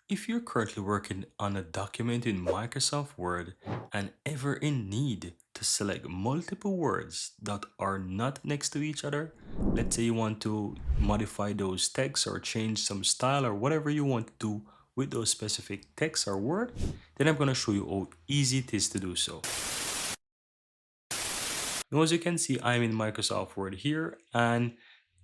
If you're currently working on a document in Microsoft Word and ever in need to select multiple words that are not next to each other, let's say you want to modify those texts or change some style or whatever you want to do with those specific text or word, then I'm going to show you how easy it is to do so. Now, as you can see, I'm in Microsoft Word here, and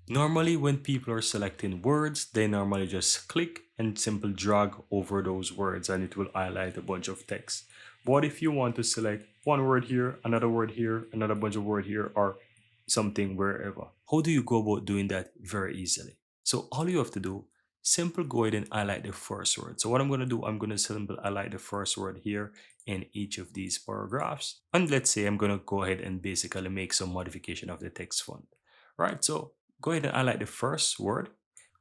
normally when people are selecting words, they normally just click and simple drag over those words and it will highlight a bunch of text. But if you want to select one word here, another bunch of word here, or something wherever, how do you go about doing that? Very easily. So all you have to do, simple go ahead and highlight the first word. So what I'm going to do, I'm going to simple highlight the first word here in each of these paragraphs. And let's say I'm going to go ahead and basically make some modification of the text font. Right, so go ahead and highlight the first word,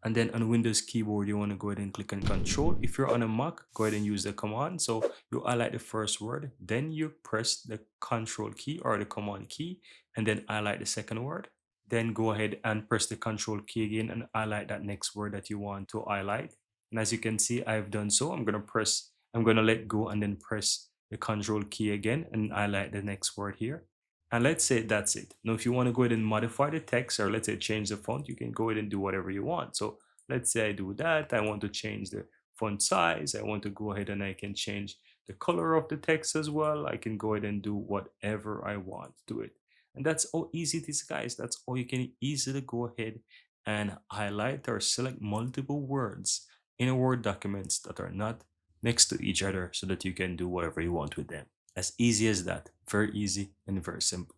and then on Windows keyboard you want to go ahead and click on Control. If you're on a Mac, go ahead and use the command. So you highlight the first word, then you press the Control key or the Command key, and then highlight the second word. Then go ahead and press the Control key again and highlight that next word that you want to highlight. And as you can see, I've done so. I'm gonna let go and then press the Control key again and highlight the next word here. And let's say that's it. Now, if you want to go ahead and modify the text or let's say change the font, you can go ahead and do whatever you want. So let's say I do that. I want to change the font size. I want to go ahead and I can change the color of the text as well. I can go ahead and do whatever I want to it. And that's how easy it is, guys. That's how you can easily go ahead and highlight or select multiple words in a Word documents that are not next to each other so that you can do whatever you want with them. As easy as that. Very easy and very simple.